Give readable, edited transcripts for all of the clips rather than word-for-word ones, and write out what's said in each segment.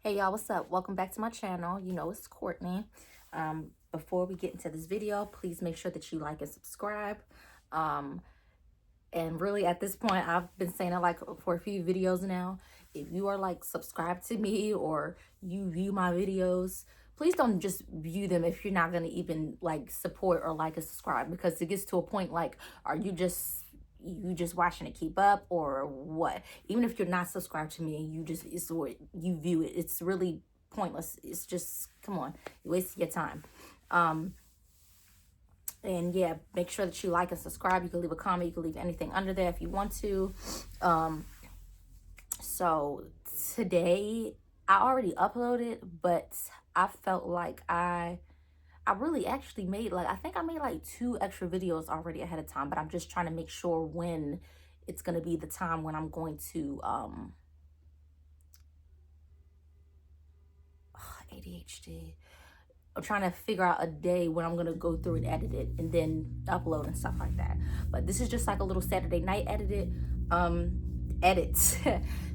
Hey y'all, what's up? Welcome back to my channel. You know it's Courtney. Before we get into this video, please make sure that you like and subscribe. And really at this point, I've been saying it like for a few videos now. If you are like subscribed to me or you view my videos, please don't just view them if you're not gonna even like support or like and subscribe, because it gets to a point like, are you just watching to keep up or what? Even if you're not subscribed to me and it's what you view it, it's really pointless. It's just, come on, you wasting your time. And yeah, make sure that you like and subscribe. You can leave a comment, you can leave anything under there if you want to. So today I already uploaded, but I felt like I really actually made like, I think I made like 2 extra videos already ahead of time, but I'm just trying to make sure when it's going to be the time when I'm going to ADHD. I'm trying to figure out a day when I'm going to go through and edit it and then upload and stuff like that. But this is just like a little Saturday night edit.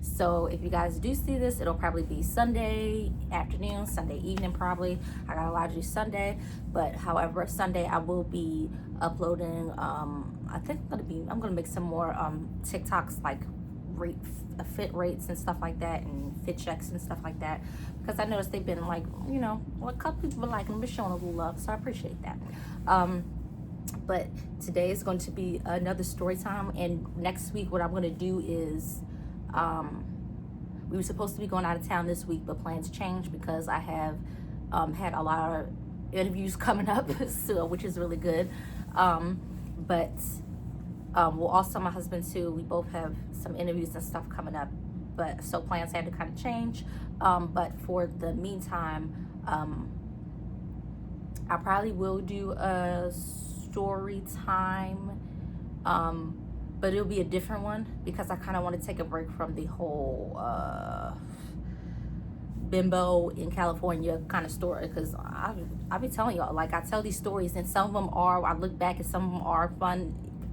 So if you guys do see this, it'll probably be Sunday afternoon, Sunday evening probably. I got a lot to do Sunday, but however, Sunday I will be uploading. I think I'm gonna make some more TikToks, like fit rates and stuff like that, and fit checks and stuff like that, because I noticed they've been like, you know, a couple people like them, been showing a little love, so I appreciate that. But today is going to be another story time, and next week what I'm going to do is we were supposed to be going out of town this week, but plans changed because I have had a lot of interviews coming up, so, which is really good. But well, also my husband too, we both have some interviews and stuff coming up, but so plans had to kind of change. But for the meantime, I probably will do a story time, but it'll be a different one because I kind of want to take a break from the whole bimbo in California kind of story, because I'll be telling y'all, like, I tell these stories and some of them are, I look back and some of them are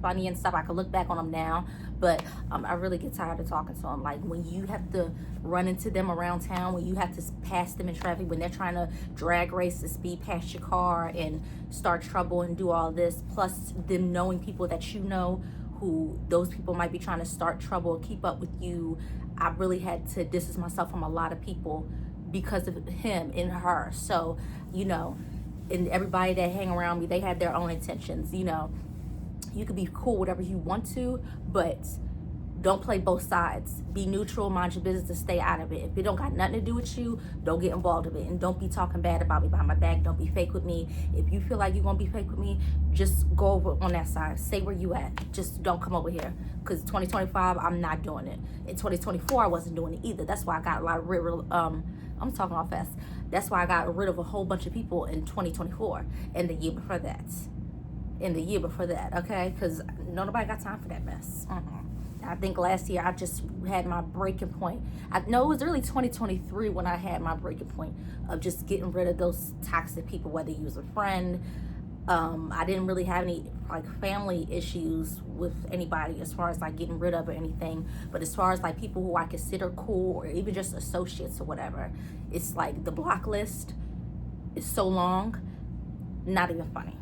funny and stuff. I can look back on them now, but I really get tired of talking to them. Like, when you have to run into them around town, when you have to pass them in traffic, when they're trying to drag race the speed past your car and start trouble and do all this, plus them knowing people that you know who those people might be trying to start trouble or keep up with you. I really had to distance myself from a lot of people because of him and her. So, you know, and everybody that hang around me, they had their own intentions. You know, you could be cool whatever you want to, but don't play both sides. Be neutral, mind your business, and stay out of it. If it don't got nothing to do with you, don't get involved in it. And don't be talking bad about me behind my back. Don't be fake with me. If you feel like you're gonna be fake with me, just go over on that side. Stay where you at. Just don't come over here. Because 2025, I'm not doing it. In 2024, I wasn't doing it either. That's why I got a lot of I'm talking all fast. That's why I got rid of a whole bunch of people in 2024 and the year before that. Okay? Because nobody got time for that mess. I think last year I just had my breaking point. I know it was really 2023 when I had my breaking point of just getting rid of those toxic people, whether you was a friend. I didn't really have any like family issues with anybody as far as like getting rid of or anything, but as far as like people who I consider cool or even just associates or whatever, it's like the block list is so long, not even funny.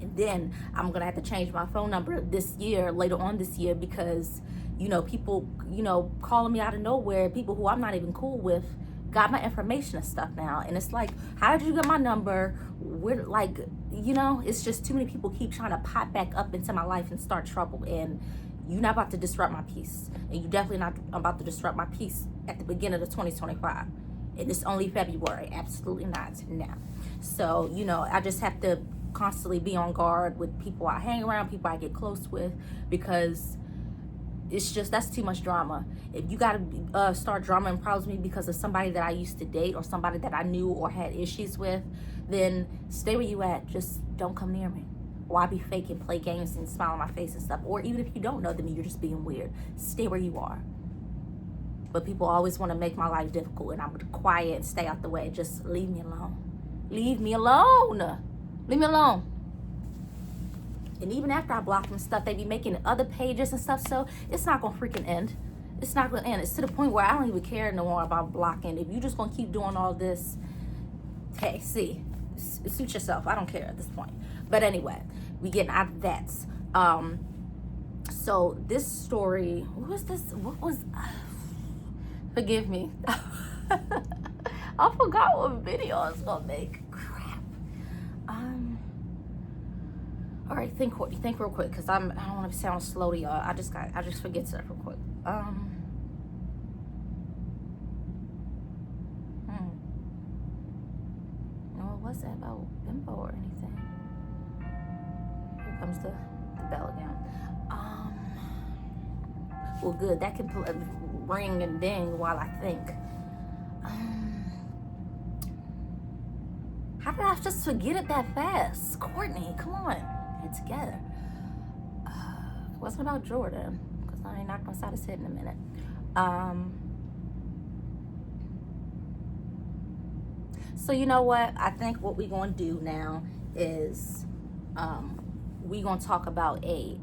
And then I'm gonna have to change my phone number this year, later on this year, because, you know, people, you know, calling me out of nowhere, people who I'm not even cool with, got my information and stuff now. And it's like, how did you get my number? We're like, you know, it's just too many people keep trying to pop back up into my life and start trouble. And you're not about to disrupt my peace. And you're definitely not about to disrupt my peace at the beginning of 2025. And it's only February. Absolutely not now. So, you know, I just have to constantly be on guard with people I hang around, people I get close with, because it's just, that's too much drama. If you gotta start drama and problems with me because of somebody that I used to date or somebody that I knew or had issues with, then stay where you at. Just don't come near me. Why be fake and play games and smile on my face and stuff? Or even if you don't know them and you're just being weird, stay where you are. But people always want to make my life difficult, and I'm quiet and stay out the way. Just leave me alone. Leave me alone. Leave me alone. And even after I block them stuff, they be making other pages and stuff, so it's not gonna freaking end. it's not going to end. It's to the point where I don't even care no more about blocking. If you just going to keep doing all this, hey, see, suit yourself. I don't care at this point. But anyway, we getting out of that. So this story, what was, forgive me. I forgot what video I was gonna make. Crap. All right, think real quick, because I don't want to sound slow to y'all. I just forget stuff real quick. No, it wasn't about bimbo or anything. Here comes the bell again. Well, good. That can ring and ding while I think. How did I just forget it that fast? Courtney, come on, get it together. It wasn't about Jordan, because I ain't knocked on side his head in a minute. So you know what? I think what we're gonna do now is we're gonna talk about a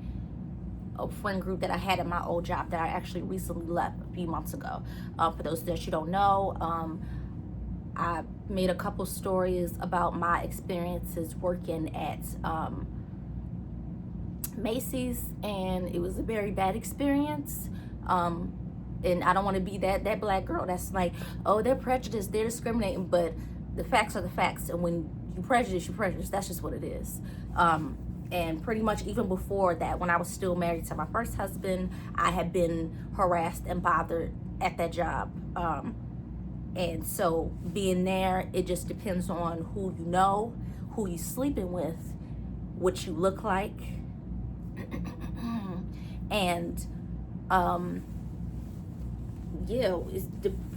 friend group that I had at my old job that I actually recently left a few months ago. For those that you don't know, I made a couple stories about my experiences working at Macy's, and it was a very bad experience. And I don't want to be that black girl that's like, oh, they're prejudiced, they're discriminating, but the facts are the facts, and when you prejudice, you prejudice. That's just what it is. And pretty much even before that, when I was still married to my first husband, I had been harassed and bothered at that job. And so being there, it just depends on who you know, who you sleeping with, what you look like. And yeah,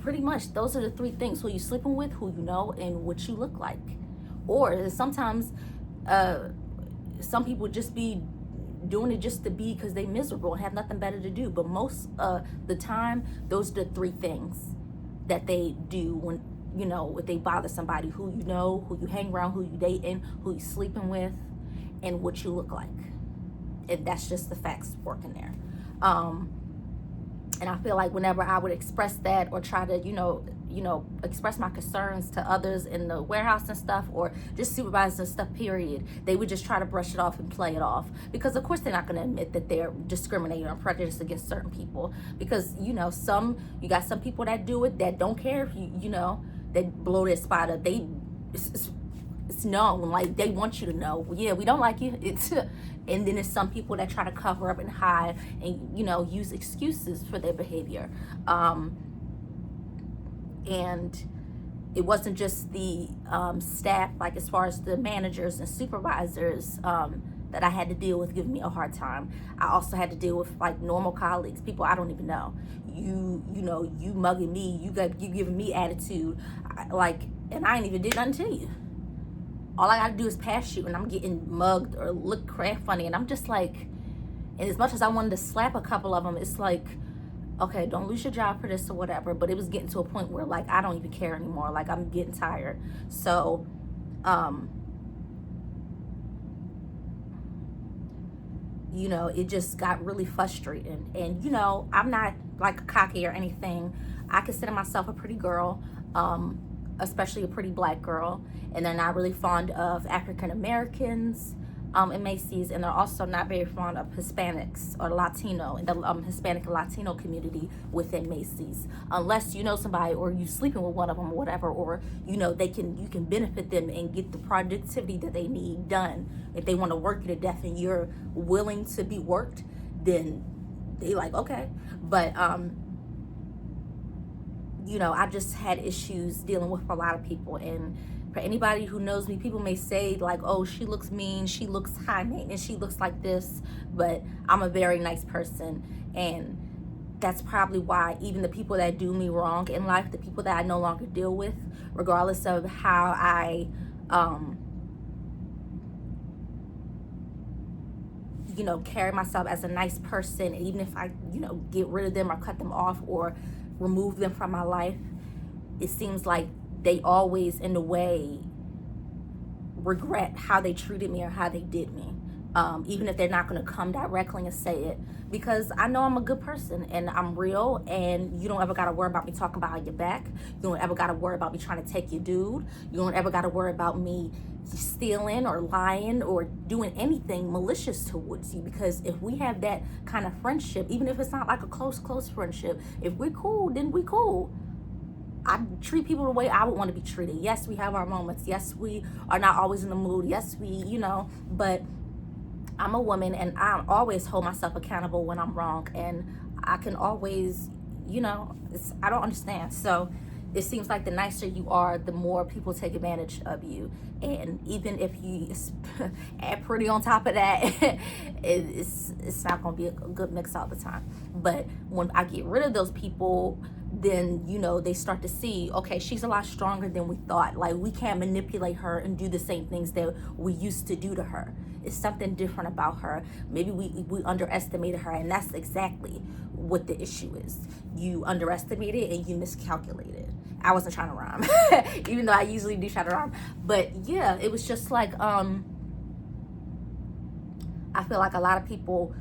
pretty much those are the three things: who you sleeping with, who you know, and what you look like. Or sometimes some people just be doing it just to be, because they miserable and have nothing better to do. But most the time, those are the three things that they do when, you know, if they bother somebody: who you know, who you hang around, who you dating, who you sleeping with, and what you look like. And that's just the facts working there. And I feel like whenever I would express that or try to, you know, express my concerns to others in the warehouse and stuff, or just supervisors and stuff, period, they would just try to brush it off and play it off. Because of course they're not going to admit that they're discriminating or prejudiced against certain people. Because, you know, you got some people that do it that don't care if you know, they blow their spot up. It's known, like they want you to know, yeah, we don't like you. And then there's some people that try to cover up and hide and, you know, use excuses for their behavior. And it wasn't just the staff, like as far as the managers and supervisors that I had to deal with giving me a hard time. I also had to deal with like normal colleagues, people I don't even know. You know, you mugging me, you giving me attitude, and I ain't even did nothing to you. All I gotta do is pass you and I'm getting mugged or look crap funny, and I'm just like, and as much as I wanted to slap a couple of them, it's like, okay, don't lose your job for this or whatever. But it was getting to a point where like I don't even care anymore. Like I'm getting tired. So you know, it just got really frustrating. And you know, I'm not like cocky or anything. I consider myself a pretty girl, especially a pretty black girl, and they're not really fond of African Americans in Macy's, and they're also not very fond of Hispanics or Latino, in the Hispanic and Latino community within Macy's, unless you know somebody or you sleeping with one of them or whatever, or you know you can benefit them and get the productivity that they need done. If they want to work you to death and you're willing to be worked, then they like, okay. But you know, I just had issues dealing with a lot of people. And for anybody who knows me, people may say like, oh, she looks mean, she looks high maintenance, she looks like this, but I'm a very nice person. And that's probably why even the people that do me wrong in life, the people that I no longer deal with, regardless of how I you know, carry myself as a nice person, even if I, you know, get rid of them or cut them off or remove them from my life, it seems like they always in a way regret how they treated me or how they did me. even if they're not going to come directly and say it, because I know I'm a good person and I'm real, and you don't ever got to worry about me talking behind your back. You don't ever got to worry about me trying to take your dude. You don't ever got to worry about me stealing or lying or doing anything malicious towards you, because if we have that kind of friendship, even if it's not like a close friendship, if we're cool, then we cool. I treat people the way I would want to be treated. Yes, we have our moments. Yes, we are not always in the mood. Yes, but I'm a woman, and I always hold myself accountable when I'm wrong, and I can always, I don't understand. So it seems like the nicer you are, the more people take advantage of you. And even if you add pretty on top of that, it's not going to be a good mix all the time. But when I get rid of those people, then they start to see, okay, she's a lot stronger than we thought. Like, we can't manipulate her and do the same things that we used to do to her. It's something different about her. Maybe we underestimated her, and that's exactly what the issue is. You underestimated and you miscalculated. I wasn't trying to rhyme, even though I usually do try to rhyme. But yeah, it was just like, I feel like a lot of people,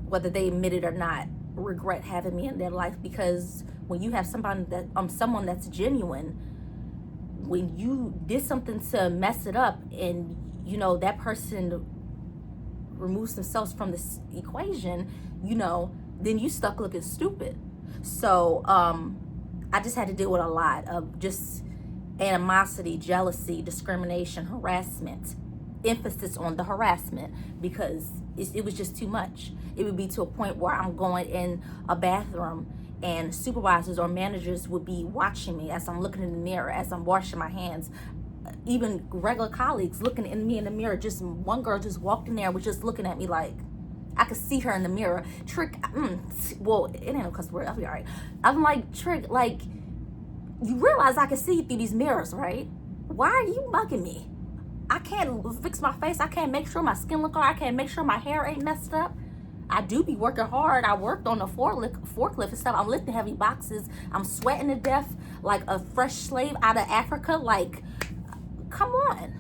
whether they admit it or not, regret having me in their life, because when you have someone that's genuine, when you did something to mess it up, and that person removes themselves from this equation, then you stuck looking stupid. So I just had to deal with a lot of just animosity, jealousy, discrimination, harassment, emphasis on the harassment, because it was just too much. It would be to a point where I'm going in a bathroom and supervisors or managers would be watching me as I'm looking in the mirror, as I'm washing my hands. Even regular colleagues looking at me in the mirror. Just one girl just walked in there, was just looking at me like I could see her in the mirror. Trick, well, it ain't no cuss word. I'll be all right. I'm like, Trick, like, you realize I can see through these mirrors, right? Why are you mugging me? I can't fix my face. I can't make sure my skin look all right. I can't make sure my hair ain't messed up. I do be working hard. I worked on a forklift and stuff. I'm lifting heavy boxes. I'm sweating to death like a fresh slave out of Africa. Like, come on.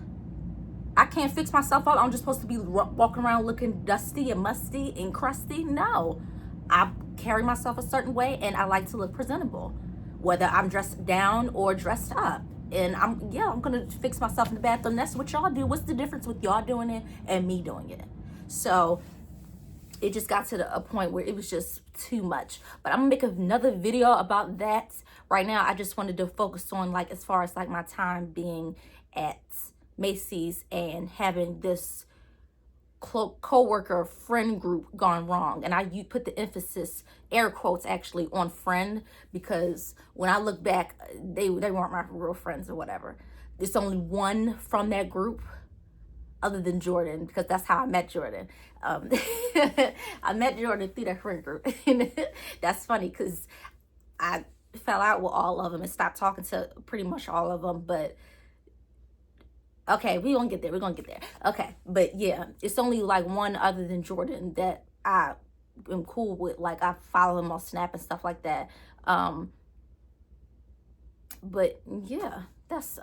I can't fix myself up. I'm just supposed to be walking around looking dusty and musty and crusty. No. I carry myself a certain way, and I like to look presentable, whether I'm dressed down or dressed up. And I'm going to fix myself in the bathroom. That's what y'all do. What's the difference with y'all doing it and me doing it? So it just got to a point where it was just too much. But I'm going to make another video about that. Right now, I just wanted to focus on, like, as far as, like, my time being at Macy's and having this co-worker friend group gone wrong. And you put the emphasis, air quotes actually, on friend, because when I look back, they weren't my real friends or whatever. There's only one from that group other than Jordan, because that's how I met Jordan. I met Jordan through that friend group. That's funny, because I fell out with all of them and stopped talking to pretty much all of them. But okay, we're gonna get there. Okay, but yeah, it's only like one other than Jordan that I am cool with. Like, I follow him on Snap and stuff like that. But yeah, that's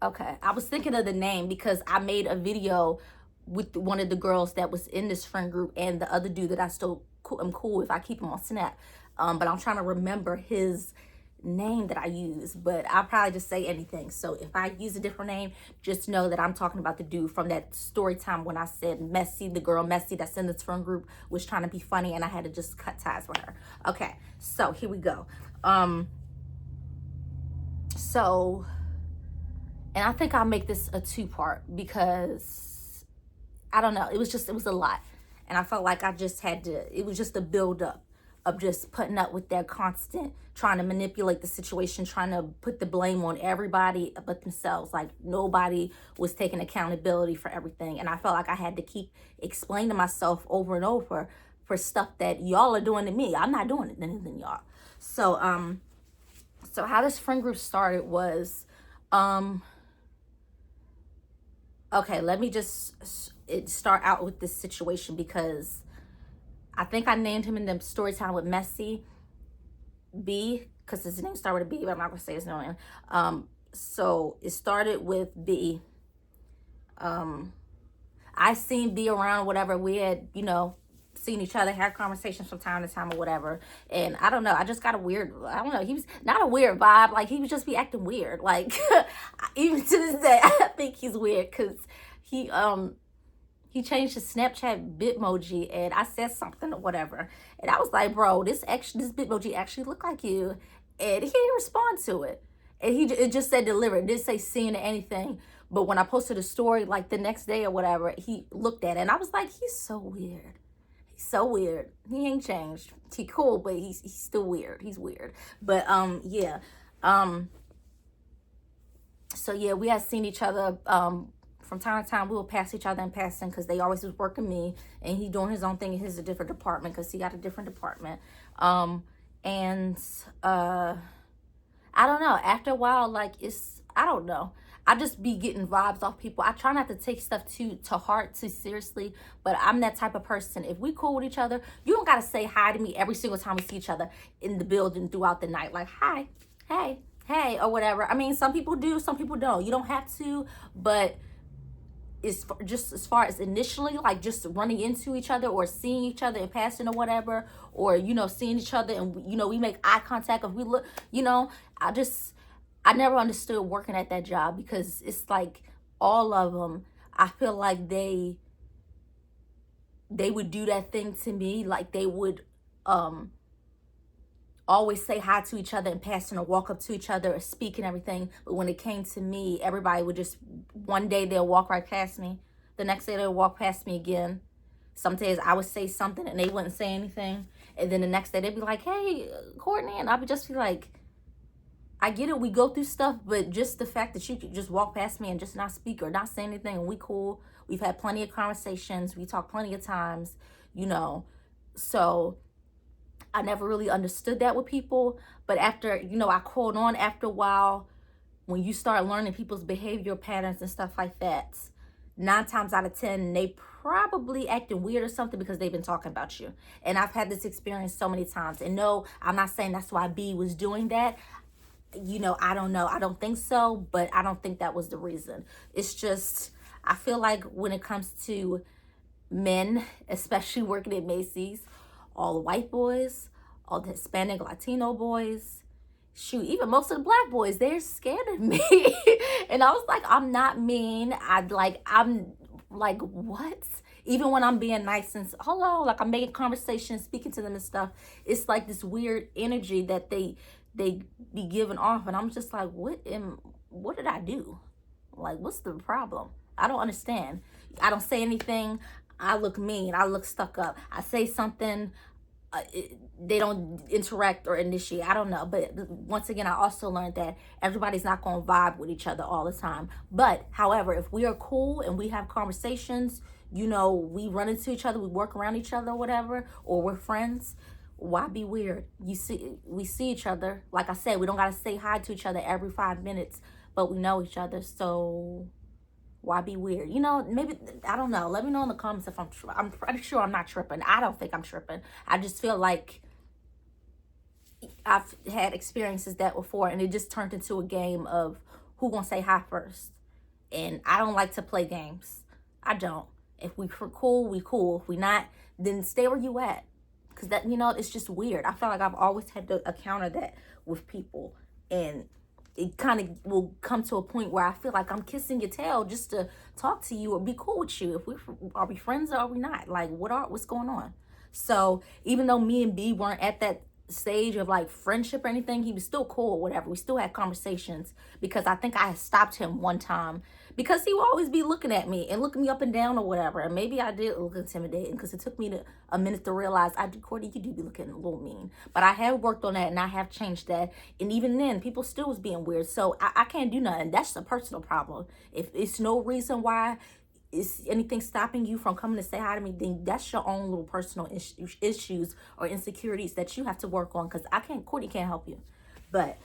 okay, I was thinking of the name because I made a video with one of the girls that was in this friend group and the other dude that I still am cool if I keep him on Snap. But I'm trying to remember his name that I use, but I'll probably just say anything. So if I use a different name, just know that I'm talking about the dude from that story time when I said Messy, the girl Messy that's in this friend group was trying to be funny and I had to just cut ties with her. Okay, so here we go. And I think I'll make this a 2-part because I don't know, it was a lot. And I felt like I just had to, it was just a build up of just putting up with their constant trying to manipulate the situation, trying to put the blame on everybody but themselves. Like, nobody was taking accountability for everything. And I felt like I had to keep explaining to myself over and over for stuff that y'all are doing to me. I'm not doing it than y'all. So how this friend group started was, okay, let me just start out with this situation because I think I named him in the Storytime with Messy B, because his name started with a B, but I'm not going to say his name. So it started with B. I seen B around, whatever. We had, seen each other, had conversations from time to time or whatever. And I don't know, I just got a weird, I don't know, he was not a weird vibe. Like, he would just be acting weird. Like, even to this day, I think he's weird because he changed his Snapchat Bitmoji, and I said something or whatever. And I was like, bro, this Bitmoji actually looked like you. And he didn't respond to it. And it just said delivered. It didn't say seen or anything. But when I posted a story, like the next day or whatever, he looked at it. And I was like, he's so weird. He's so weird. He ain't changed. He cool, but he's still weird. He's weird. But, yeah. So, yeah, we had seen each other, from time to time. We would pass each other in passing because they always was working me. And he doing his own thing in his a different department because he got a different department. I don't know. After a while, like, I don't know. I just be getting vibes off people. I try not to take stuff to heart, too seriously, but I'm that type of person. If we cool with each other, you don't got to say hi to me every single time we see each other in the building throughout the night. Like, hi, hey, or whatever. I mean, some people do, some people don't. You don't have to, but it's just as far as initially, like just running into each other or seeing each other in passing or whatever, or, seeing each other and, we make eye contact. If we look, I never understood working at that job because it's like all of them, I feel like they would do that thing to me. Like they would always say hi to each other in passing or walk up to each other or speak and everything. But when it came to me, everybody would just, one day they'll walk right past me. The next day they'll walk past me again. Some days I would say something and they wouldn't say anything. And then the next day they'd be like, hey, Courtney. And I would just be like, I get it, we go through stuff, but just the fact that you could just walk past me and just not speak or not say anything, and we cool. We've had plenty of conversations. We talked plenty of times, So I never really understood that with people. But after, I caught on after a while, when you start learning people's behavior patterns and stuff like that, 9 times out of 10, they probably acting weird or something because they've been talking about you. And I've had this experience so many times. And no, I'm not saying that's why B was doing that. I don't know. I don't think so, but I don't think that was the reason. It's just, I feel like when it comes to men, especially working at Macy's, all the white boys, all the Hispanic, Latino boys, shoot, even most of the black boys, they're scared of me. And I was like, I'm not mean. I'm like, what? Even when I'm being nice and hello, like I'm making conversation, speaking to them and stuff, it's like this weird energy that they be giving off, and I'm just like, what did I do? Like, what's the problem? I don't understand. I don't say anything. I look mean. I look stuck up. I say something. They don't interact or initiate. I don't know. But once again, I also learned that everybody's not going to vibe with each other all the time. But however, if we are cool and we have conversations, we run into each other, we work around each other or whatever, or we're friends, why be weird? We see each other. Like I said, we don't gotta say hi to each other every 5 minutes, but we know each other. So why be weird? Maybe, I don't know. Let me know in the comments if I'm pretty sure I'm not tripping. I don't think I'm tripping. I just feel like I've had experiences that before, and it just turned into a game of who gonna say hi first. And I don't like to play games. I don't. If we cool, we cool. If we not, then stay where you at. Because that, it's just weird. I feel like I've always had to encounter that with people. And it kind of will come to a point where I feel like I'm kissing your tail just to talk to you or be cool with you. Are we friends or are we not? Like, what's going on? So even though me and B weren't at that stage of like friendship or anything, he was still cool or whatever. We still had conversations because I think I had stopped him one time because he would always be looking at me and looking me up and down or whatever. And maybe I did look intimidating because it took me a minute to realize, Courtney, you do be looking a little mean. But I have worked on that and I have changed that. And even then, people still was being weird. So I can't do nothing. That's a personal problem. If it's no reason why is anything stopping you from coming to say hi to me, then that's your own little personal issues or insecurities that you have to work on, because Courtney can't help you. But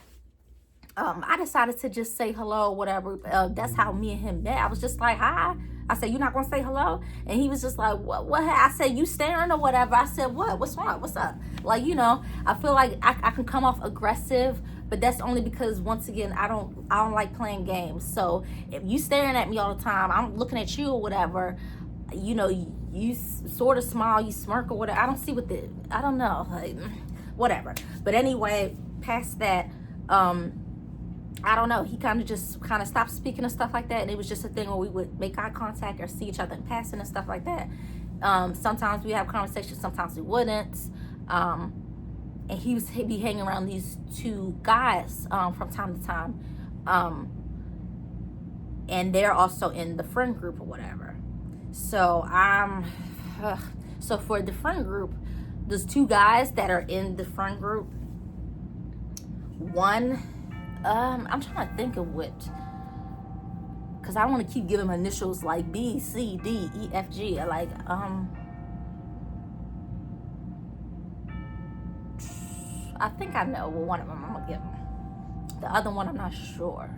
I decided to just say hello, whatever. That's how me and him met. I was just like, hi. I said, you're not going to say hello? And he was just like, what? I said, you staring or whatever. I said, what? What's wrong? What's up? Like, I feel like I can come off aggressive but that's only because, once again, I don't like playing games. So if you staring at me all the time, I'm looking at you or whatever, you know, you sort of smile, you smirk or whatever. I don't see what I don't know, like, whatever. But anyway, past that, I don't know, he kind of stopped speaking and stuff like that, and it was just a thing where we would make eye contact or see each other in passing and stuff like that. Sometimes we have conversations, sometimes we wouldn't. And he'd be hanging around these two guys from time to time, and they're also in the friend group or whatever. So so for the friend group, there's two guys that are in the friend group. One, I'm trying to think of what, because I don't want to keep giving initials like B, C, D, E, F, G. Like, I think I know one of them. I'm gonna give them. The other one, I'm not sure.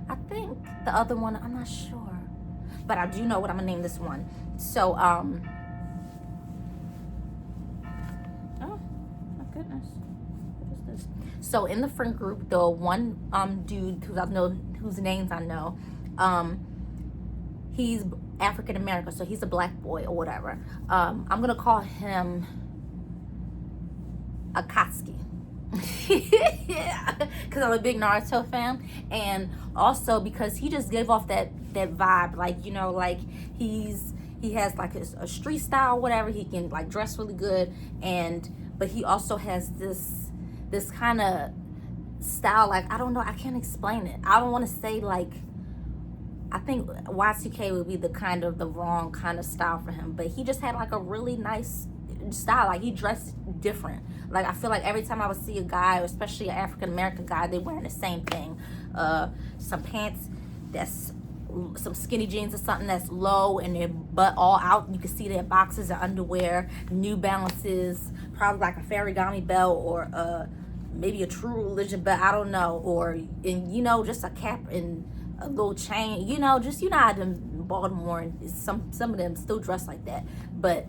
I think the other one, I'm not sure, but I do know what I'm gonna name this one. So, oh my goodness, what is this? So in the friend group, the one dude whose names I know, he's African American, so he's a black boy or whatever. I'm gonna call him Akatsuki. Yeah, because I'm a big Naruto fan, and also because he just gave off that vibe, like, you know, like he has like a street style, whatever. He can like dress really good, but he also has this kind of style, like, I don't know, I can't explain it. I don't want to say, like, I think Y2K would be the wrong kind of style for him, but he just had like a really nice style. Like, he dressed different. Like, I feel like every time I would see a guy, especially an African American guy, they wearing the same thing. Some pants some skinny jeans or something that's low and their butt all out. You can see their boxes or underwear, New Balances, probably like a Farragami belt or maybe a True Religion belt, I don't know, and you know, just a cap and a little chain, you know, just, you know how them Baltimore and some of them still dress like that, but,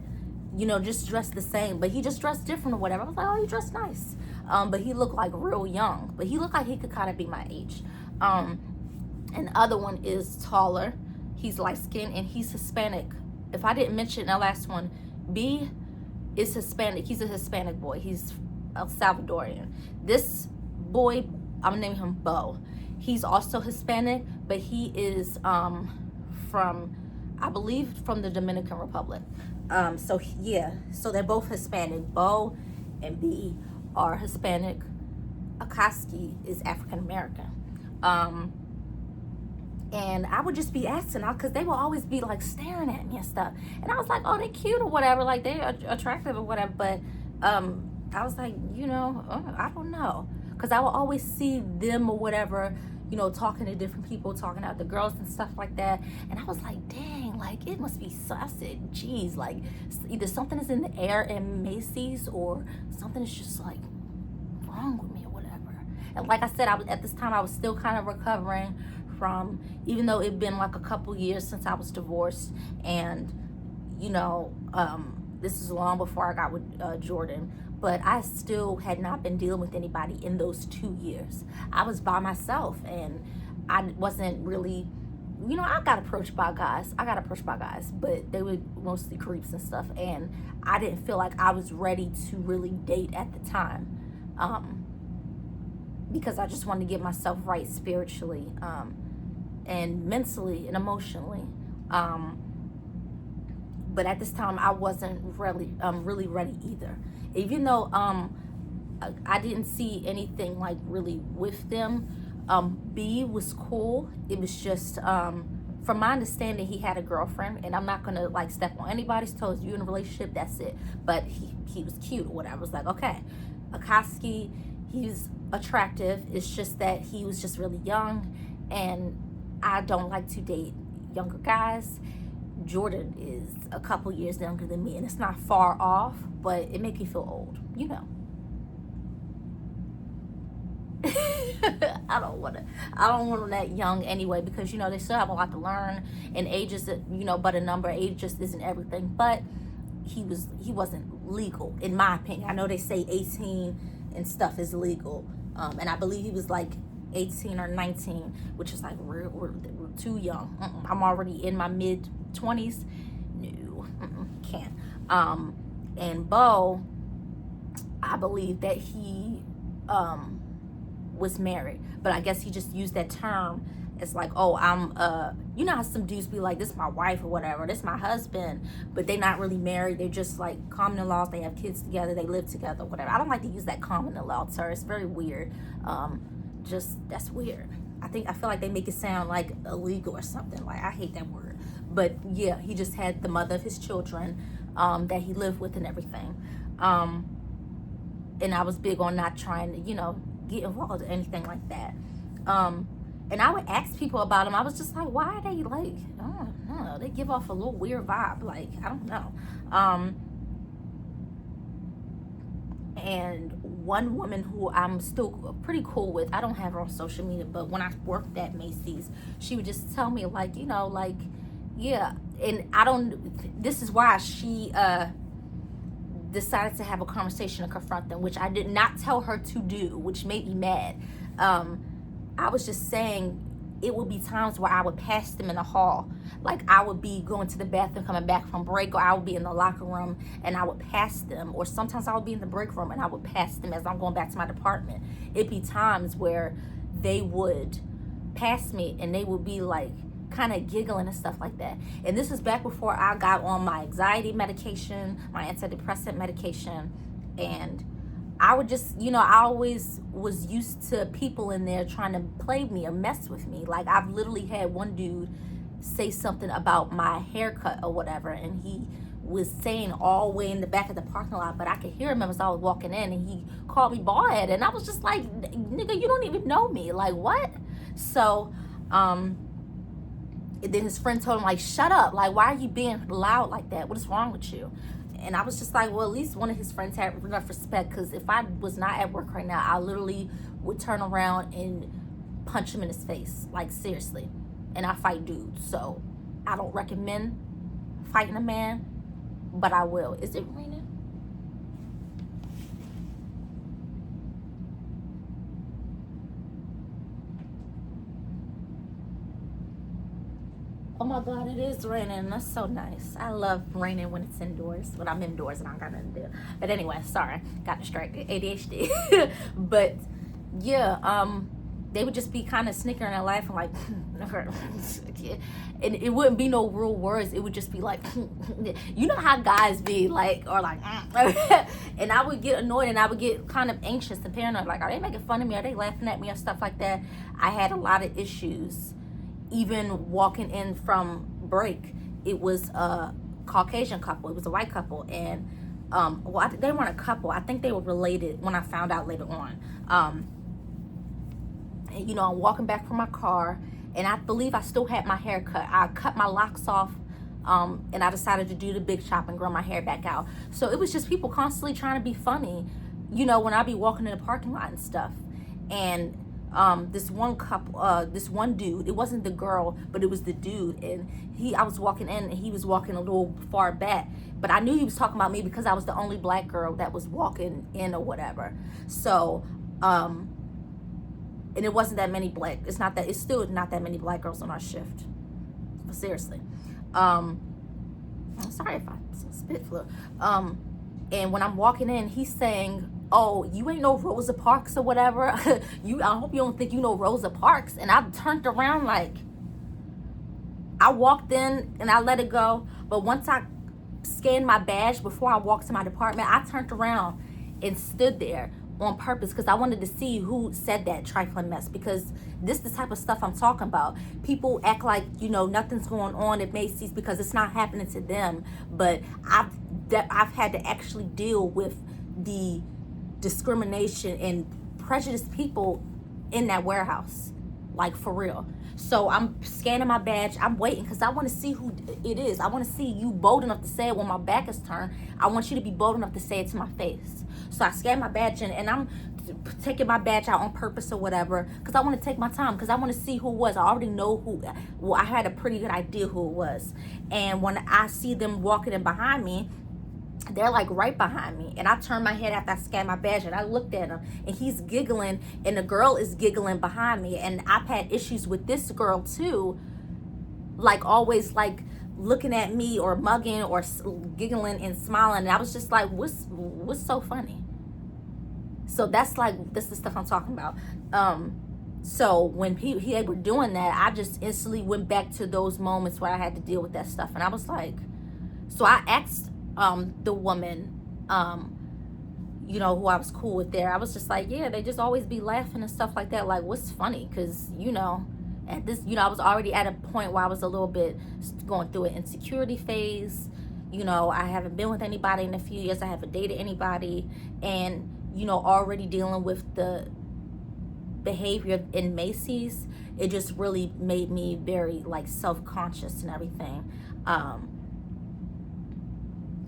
you know, just dressed the same, but he just dressed different or whatever. I was like, oh, he dressed nice. But he looked like real young, but he looked like he could kind of be my age. And the other one is taller. He's light skinned and he's Hispanic. If I didn't mention the last one, B is Hispanic. He's a Hispanic boy. He's El Salvadorian. This boy, I'm gonna name him Bo. He's also Hispanic, but he is from, I believe, from the Dominican Republic. So they're both Hispanic. Bo and B are Hispanic. Akatsuki is African American. And I would just be asking out because they will always be like staring at me and stuff, and I was like, oh, they're cute or whatever, like they're attractive or whatever, but I was like, you know, I don't know, because I will always see them or whatever, you know, talking to different people, talking out the girls and stuff like that, and I was like, dang, like it must be so. I said, geez, like either something is in the air in Macy's or something is just like wrong with me or whatever. And like I said, at this time I was still kind of recovering from, even though it'd been like a couple years since I was divorced, and you know, this is long before I got with Jordan, but I still had not been dealing with anybody in those 2 years. I was by myself, and I wasn't really, you know, I got approached by guys, but they were mostly creeps and stuff, and I didn't feel like I was ready to really date at the time, because I just wanted to get myself right spiritually, and mentally and emotionally, but at this time I wasn't really ready either. Even though I didn't see anything like really with them, B was cool. It was just from my understanding, he had a girlfriend, and I'm not gonna like step on anybody's toes. You in a relationship, that's it. But he was cute or whatever. I was like, okay. Akatsuki, he's attractive. It's just that he was just really young, and I don't like to date younger guys. Jordan is a couple years younger than me, and it's not far off, but it makes me feel old, you know. I don't want them that young anyway, because you know they still have a lot to learn, and age is, you know, but a number. Age just isn't everything. But he wasn't legal in my opinion. I know they say 18 and stuff is legal, and I believe he was like 18 or 19, which is like we're too young. I'm already in my mid 20s. No, can't. And Bo, I believe that he was married, but I guess he just used that term. It's like, oh, I'm you know how some dudes be like, this is my wife or whatever, this is my husband, but they're not really married. They're just like common in laws. They have kids together. They live together, whatever. I don't like to use that common in law term. It's very weird. Just that's weird. I feel like they make it sound like illegal or something. Like, I hate that word. But yeah, he just had the mother of his children that he lived with and everything. And I was big on not trying to, you know, get involved or anything like that. And I would ask people about him. I was just like, why are they like, I don't know, they give off a little weird vibe. Like, I don't know. And one woman who I'm still pretty cool with, I don't have her on social media, but when I worked at Macy's, she would just tell me like, you know, like, yeah. And this is why she decided to have a conversation and confront them, which I did not tell her to do, which made me mad. I was just saying it would be times where I would pass them in the hall. Like, I would be going to the bathroom, coming back from break, or I would be in the locker room and I would pass them. Or sometimes I would be in the break room and I would pass them as I'm going back to my department. It'd be times where they would pass me and they would be like kind of giggling and stuff like that. And this is back before I got on my anxiety medication, my antidepressant medication. And I would just, you know, I always was used to people in there trying to play me or mess with me. Like, I've literally had one dude say something about my haircut or whatever, and he was saying all the way in the back of the parking lot, but I could hear him as I was walking in, and he called me bald head, and I was just like, nigga, you don't even know me. Like, what? So, and then his friend told him, like, shut up. Like, why are you being loud like that? What is wrong with you? And I was just like, well, at least one of his friends had enough respect, because if I was not at work right now, I literally would turn around and punch him in his face. Like, seriously. And I fight dudes. So I don't recommend fighting a man, but I will. Is it raining? Oh my God, it is raining. That's so nice. I love raining when it's indoors. When I'm indoors and I got nothing to do. But anyway, sorry. Got distracted. ADHD. But yeah, they would just be kind of snickering and laughing like, and it wouldn't be no real words. It would just be like, you know how guys be like, or like, and I would get annoyed and I would get kind of anxious and paranoid. Like, are they making fun of me? Are they laughing at me or stuff like that? I had a lot of issues. Even walking in from break, it was a Caucasian couple. It was a white couple, and well, they weren't a couple. I think they were related when I found out later on. And, you know, I'm walking back from my car, and I believe I still had my hair cut. I cut my locks off, and I decided to do the big chop and grow my hair back out. So it was just people constantly trying to be funny, you know, when I be walking in the parking lot and stuff. And this one couple, this one dude, it wasn't the girl, but it was the dude, and I was walking in and he was walking a little far back, but I knew he was talking about me because I was the only black girl that was walking in or whatever. So, and it wasn't that many it's still not that many black girls on our shift. But seriously. I'm sorry if I spit flu. And when I'm walking in, he's saying, oh, you ain't no Rosa Parks or whatever. I hope you don't think you know Rosa Parks. And I turned around, like, I walked in and I let it go. But once I scanned my badge before I walked to my department, I turned around and stood there on purpose because I wanted to see who said that trifling mess, because this is the type of stuff I'm talking about. People act like, you know, nothing's going on at Macy's because it's not happening to them. But I've had to actually deal with the discrimination and prejudiced people in that warehouse, like, for real. So I'm scanning my badge. I'm waiting because I want to see who it is. I want to see you bold enough to say it when my back is turned. I want you to be bold enough to say it to my face. So I scan my badge in, and I'm taking my badge out on purpose or whatever, because I want to take my time, because I want to see who it was. I already know who. Well, I had a pretty good idea who it was. And when I see them walking in behind me, they're like right behind me, and I turned my head after I scanned my badge, and I looked at him, and he's giggling, and the girl is giggling behind me. And I've had issues with this girl too, like always like looking at me or mugging or giggling and smiling. And I was just like, what's so funny? So that's like, this is the stuff I'm talking about. So when they were doing that, I just instantly went back to those moments where I had to deal with that stuff. And I was like, so I asked the woman, you know, who I was cool with there. I was just like, yeah, they just always be laughing and stuff like that. Like, what's funny? Because, you know, at this, you know, I was already at a point where I was a little bit going through an insecurity phase. You know, I haven't been with anybody in a few years. I haven't dated anybody. And, you know, already dealing with the behavior in Macy's, it just really made me very, like, self-conscious and everything.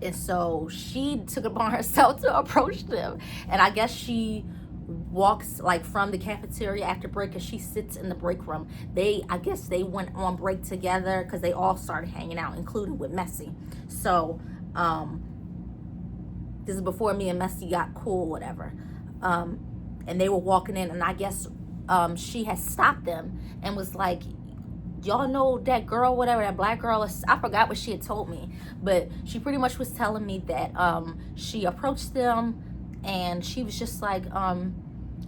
And so she took it upon herself to approach them. And I guess she walks like from the cafeteria after break, and she sits in the break room. I guess they went on break together, because they all started hanging out, including with Messi. So this is before me and Messi got cool, whatever. And they were walking in, and I guess she had stopped them and was like, y'all know that girl, whatever, that black girl? I forgot what she had told me, but she pretty much was telling me that she approached them, and she was just like,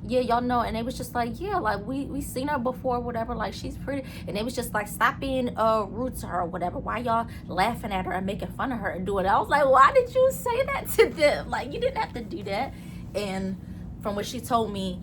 yeah, y'all know. And they was just like, yeah, like we seen her before, whatever, like she's pretty. And they was just like, stop being rude to her or whatever. Why y'all laughing at her and making fun of her and doing it? I was like, why did you say that to them? Like, you didn't have to do that. And from what she told me,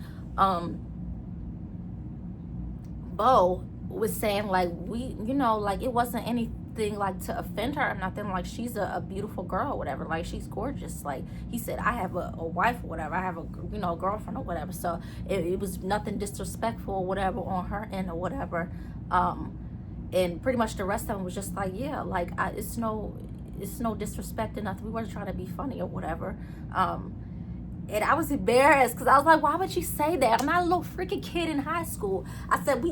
Bo was saying, like, we, you know, like, it wasn't anything like to offend her or nothing. Like, she's a beautiful girl or whatever. Like, she's gorgeous. Like, he said, I have a wife or whatever. I have a, you know, girlfriend or whatever. So it was nothing disrespectful or whatever on her end or whatever. And pretty much the rest of them was just like, yeah, like, it's no disrespect or nothing. We weren't trying to be funny or whatever. And I was embarrassed, because I was like, why would you say that? I'm not a little freaking kid in high school. I said,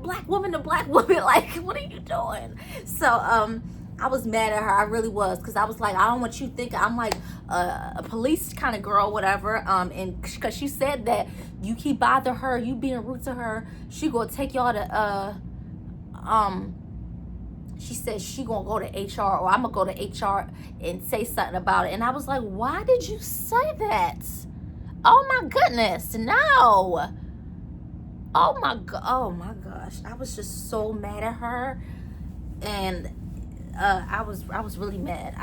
black woman to black woman, like, what are you doing? So I was mad at her. I really was, because I was like, I don't want you thinking I'm like a police kind of girl, whatever. And because she said that you keep bothering her, you being rude to her, she gonna take y'all to she said she gonna go to HR, or I'm gonna go to HR and say something about it. And I was like, why did you say that? Oh my goodness, no. Oh my gosh, I was just so mad at her. And I was really mad.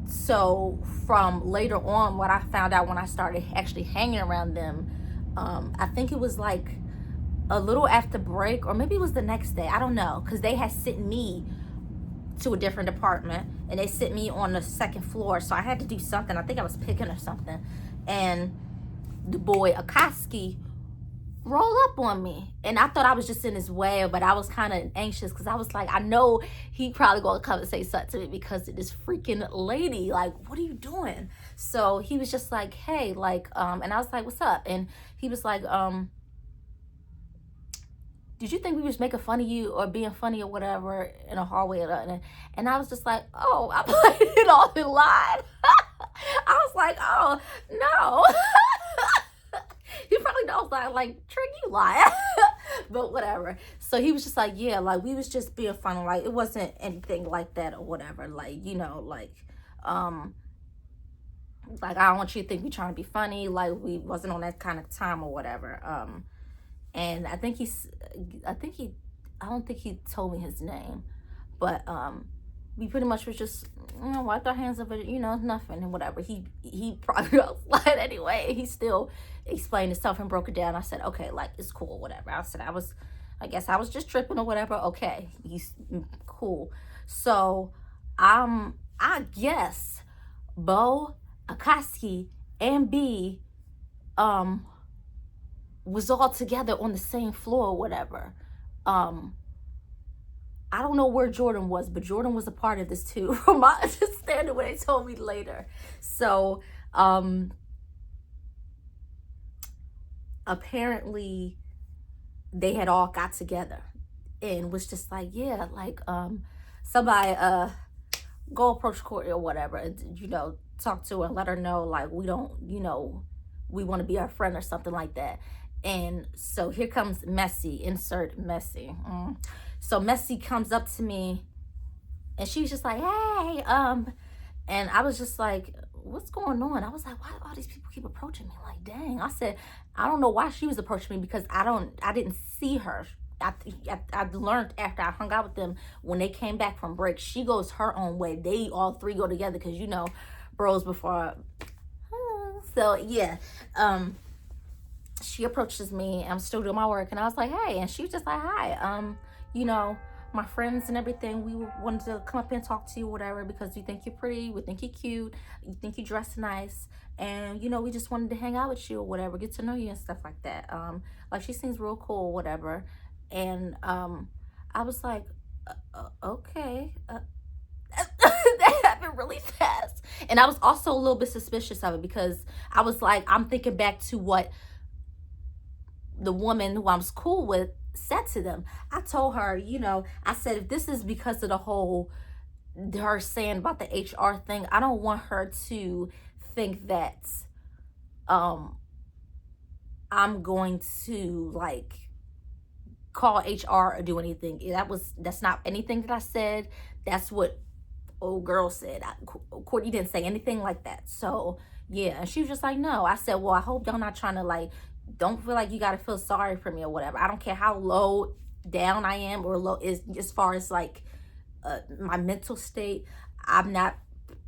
So from later on, what I found out when I started actually hanging around them, I think it was like a little after break, or maybe it was the next day, I don't know, because they had sent me to a different department, and they sent me on the second floor, so I had to do something. I think I was picking or something, and the boy Akaski rolled up on me, and I thought I was just in his way, but I was kind of anxious, because I was like, I know he probably gonna come and say something to me because of this freaking lady. Like, what are you doing? So he was just like, hey, like, and I was like, what's up? And he was like, did you think we was making fun of you or being funny or whatever in a hallway or nothing? And I was just like, oh, I played it all in line. I was like, oh, no. He probably knows that, like, Trick, you lie. But whatever. So he was just like, yeah, like, we was just being funny. Like, it wasn't anything like that or whatever. Like, you know, like, I don't want you to think we trying to be funny. Like, we wasn't on that kind of time or whatever. And I don't think he told me his name, but we pretty much was just, you know, wiped our hands of it, you know, nothing and whatever. He probably lied anyway. He still explained himself and broke it down. I said, okay, like, it's cool, whatever. I said, I guess I was just tripping or whatever. Okay, he's cool. So I guess Bo, Akaski, and B was all together on the same floor or whatever. I don't know where Jordan was, but Jordan was a part of this too, from my understanding, when they told me later. So apparently they had all got together and was just like, yeah, like somebody go approach Courtney or whatever, and talk to her and let her know, like, we don't, we want to be our friend or something like that. And so here comes Messy, insert Messy. So Messy comes up to me and she was just like, hey, and I was just like, what's going on? I was like, why do all these people keep approaching me? Like, dang. I said, I don't know why she was approaching me, because I didn't see her. I learned after I hung out with them, when they came back from break, she goes her own way. They all three go together, because bros before. So yeah, she approaches me. I'm still doing my work, and I was like, hey, and she was just like, hi, my friends and everything, we wanted to come up and talk to you, whatever, because we think you're pretty, we think you're cute, you think you dress nice, and we just wanted to hang out with you or whatever, get to know you and stuff like that. Like, she seems real cool, whatever. And I was like, okay. That happened really fast. And I was also a little bit suspicious of it, because I was like, I'm thinking back to what the woman who I was cool with said to them. I told her, I said, if this is because of the whole, her saying about the HR thing, I don't want her to think that I'm going to like call HR or do anything. That's not anything that I said. That's what old girl said. Courtney didn't say anything like that. So yeah, and she was just like, no. I said, well, I hope y'all not trying to, like, don't feel like you got to feel sorry for me or whatever. I don't care how low down I am or low is as far as like my mental state. I'm not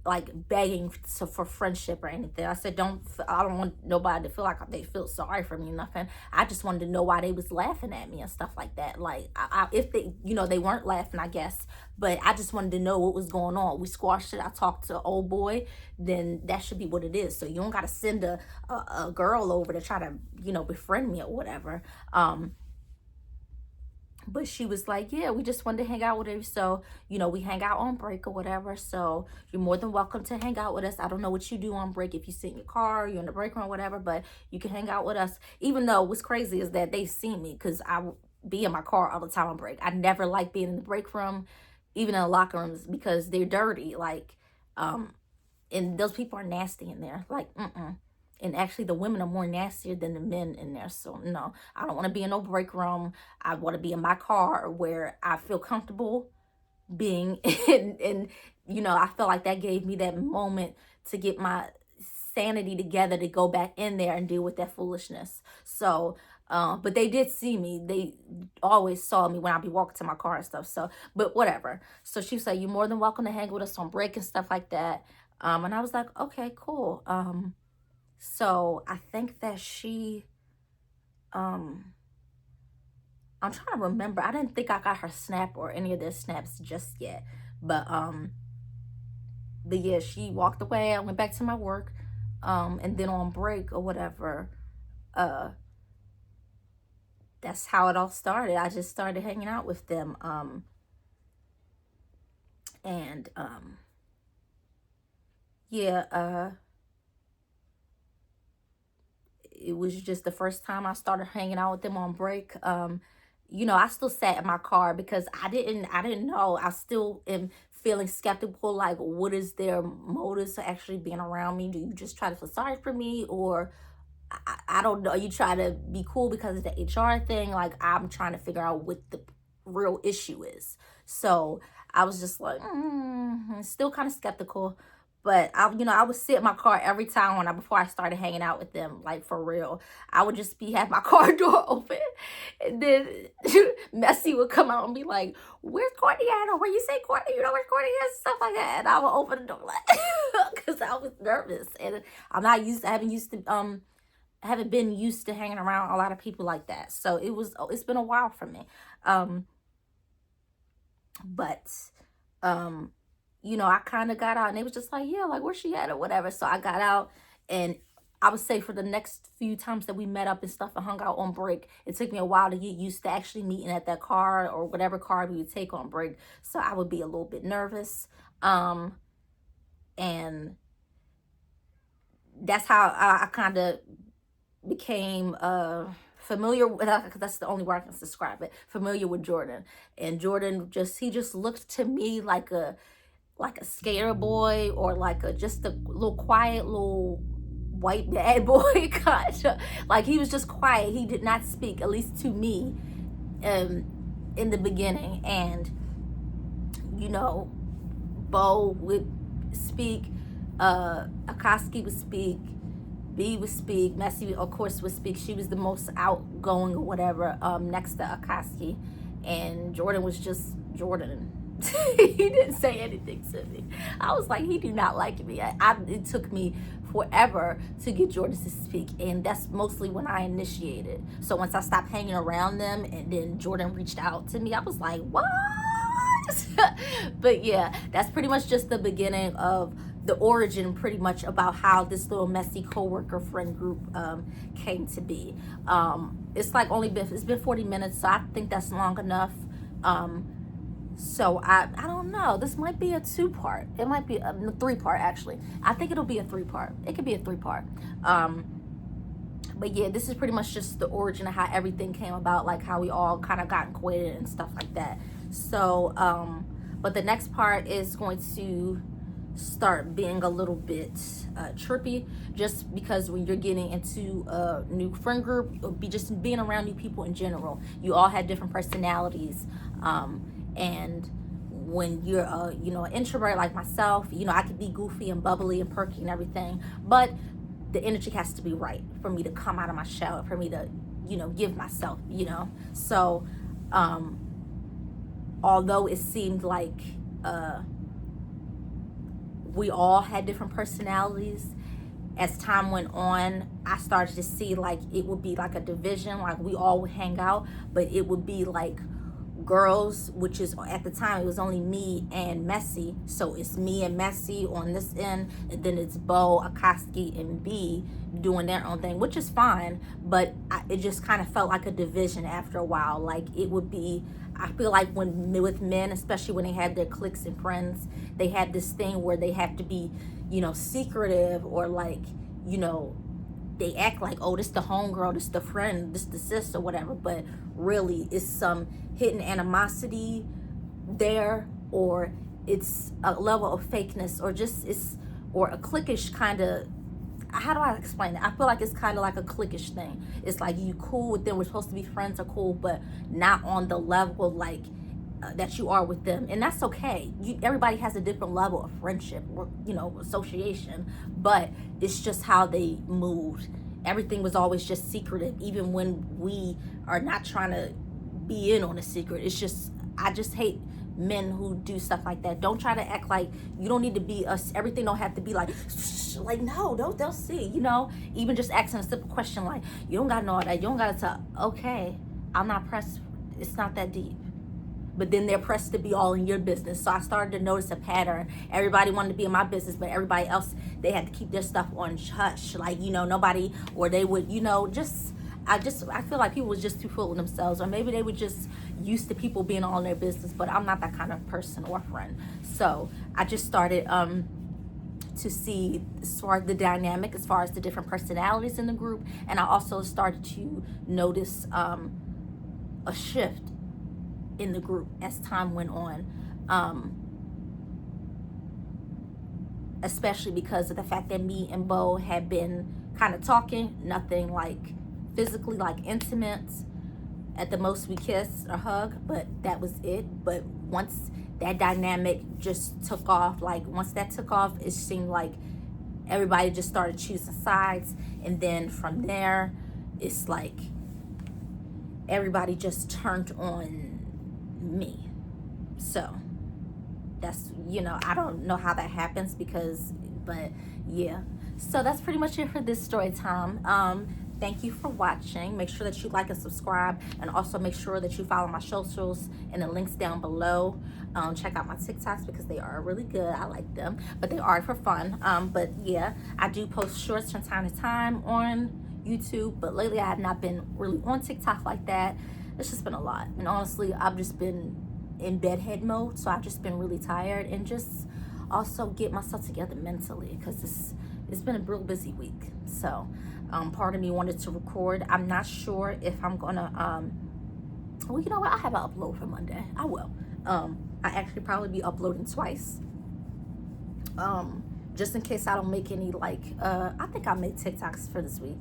like begging for friendship or anything. I said, I don't want nobody to feel like they feel sorry for me or nothing. I just wanted to know why they was laughing at me and stuff like that. Like, if they, they weren't laughing, I guess, but I just wanted to know what was going on. We squashed it. I talked to old boy, then that should be what it is. So you don't got to send a girl over to try to, befriend me or whatever. But she was like, yeah, we just wanted to hang out with her. So, we hang out on break or whatever. So you're more than welcome to hang out with us. I don't know what you do on break, if you sit in your car, you're in the break room or whatever, but you can hang out with us. Even though what's crazy is that they've seen me, because I be in my car all the time on break. I never like being in the break room, even in the locker rooms, because they're dirty. Like, and those people are nasty in there. Like, And actually, the women are more nastier than the men in there. So, no, I don't want to be in no break room. I want to be in my car where I feel comfortable being in. And, I felt like that gave me that moment to get my sanity together to go back in there and deal with that foolishness. So, but they did see me. They always saw me when I'd be walking to my car and stuff. So, but whatever. So she said, you're more than welcome to hang with us on break and stuff like that. And I was like, okay, cool. So I think that she, I'm trying to remember. I didn't think I got her snap or any of their snaps just yet. But yeah, she walked away. I went back to my work. And then on break or whatever, that's how it all started. I just started hanging out with them. Yeah, it was just the first time I started hanging out with them on break. I still sat in my car because I didn't know. I still am feeling skeptical, like, what is their motives for actually being around me? Do you just try to feel sorry for me, or I don't know, you try to be cool because of the HR thing? Like, I'm trying to figure out what the real issue is. So I was just like, still kind of skeptical. But I would sit in my car every time before I started hanging out with them, like, for real. I would just have my car door open, and then Messy would come out and be like, "Where's Courtney at?" Or, "Where you say Courtney? You know where Courtney is?" Stuff like that. And I would open the door like, because I was nervous, and I'm not used to haven't been used to hanging around a lot of people like that. So it's been a while for me. I kind of got out, and they was just like, yeah, like, where she at or whatever. So I got out, and I would say for the next few times that we met up and stuff and hung out on break, it took me a while to get used to actually meeting at that car or whatever car we would take on break. So I would be a little bit nervous. And that's how I kind of became familiar with, that's the only word I can describe it, familiar with Jordan. And Jordan he just looked to me like a skater boy, or like a just a little quiet little white bad boy kind of. Like, he was just quiet. He did not speak, at least to me, in the beginning. And you know, Bo would speak, Akaski would speak, B would speak, Messy of course would speak. She was the most outgoing or whatever, next to Akaski. And Jordan was just Jordan. He didn't say anything to me. I was like, he do not like me. It took me forever to get Jordan to speak, and that's mostly when I initiated. So once I stopped hanging around them, and then Jordan reached out to me, I was like, what? But yeah, that's pretty much just the beginning of the origin, pretty much, about how this little messy coworker friend group came to be. It's like it's been 40 minutes, so I think that's long enough. So I don't know. This might be a 2-part. It might be a 3-part, actually. I think it'll be a 3-part. It could be a 3-part. But yeah, this is pretty much just the origin of how everything came about, like how we all kind of got acquainted and stuff like that. So, but the next part is going to start being a little bit trippy, just because when you're getting into a new friend group, it'll be just being around new people in general. You all had different personalities. And when you're an introvert like myself, I could be goofy and bubbly and perky and everything, but the energy has to be right for me to come out of my shell, for me to give myself, so although it seemed like we all had different personalities, as time went on, I started to see like it would be like a division, like we all would hang out, but it would be like girls, which is, at the time, it was only me and Messy. So it's me and Messy on this end, and then it's Bo, Akaski, and B doing their own thing, which is fine, but it just kind of felt like a division after a while. Like, it would be, I feel like with men, especially when they had their cliques and friends, they had this thing where they have to be, secretive, or like, they act like, oh, this the homegirl, this the friend, this the sister, whatever, but really it's some hidden animosity there, or it's a level of fakeness, or a cliquish kind of, how do I explain it? I feel like it's kind of like a cliquish thing. It's like, you cool with them, we're supposed to be friends, are cool, but not on the level like that you are with them, and that's okay. Everybody has a different level of friendship or association, but it's just how they moved. Everything was always just secretive, even when we are not trying to be in on a secret. It's just, I just hate men who do stuff like that. Don't try to act like you don't need to be us. Everything don't have to be like no, they'll see, even just asking a simple question like, you don't gotta know all that, you don't gotta tell. Okay, I'm not pressed, it's not that deep. But then they're pressed to be all in your business. So I started to notice a pattern. Everybody wanted to be in my business, but everybody else, they had to keep their stuff on hush. Like, nobody, or they would, I feel like people was just too full of themselves, or maybe they were just used to people being all in their business, but I'm not that kind of person or friend. So I just started to see as far as the dynamic, as far as the different personalities in the group. And I also started to notice a shift in the group as time went on, especially because of the fact that me and Bo had been kind of talking, nothing like physically, like intimate. At the most we kissed or hug, but that was it. But once that dynamic just took off, it seemed like everybody just started choosing sides, and then from there it's like everybody just turned on me. So that's, I don't know how that happens, but yeah. So that's pretty much it for this story time. Thank you for watching. Make sure that you like and subscribe, and also make sure that you follow my socials and the links down below. Check out my TikToks because they are really good. I like them, but they are for fun. But yeah, I do post shorts from time to time on YouTube, but lately I have not been really on TikTok like that. It's just been a lot, and honestly, I've just been in bedhead mode, so I've just been really tired, and just also get myself together mentally, because it's been a real busy week. So part of me wanted to record. I'm not sure if I'm gonna well, you know what, I have an upload for Monday. I will. I actually probably be uploading twice, just in case I don't make any, like, I think I made TikToks for this week,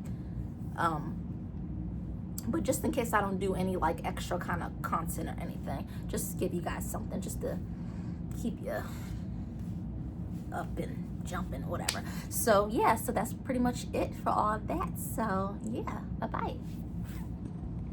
but just in case I don't do any, like, extra kind of content or anything, just to give you guys something, just to keep you up and jumping or whatever. So yeah, so that's pretty much it for all that. So yeah, bye-bye.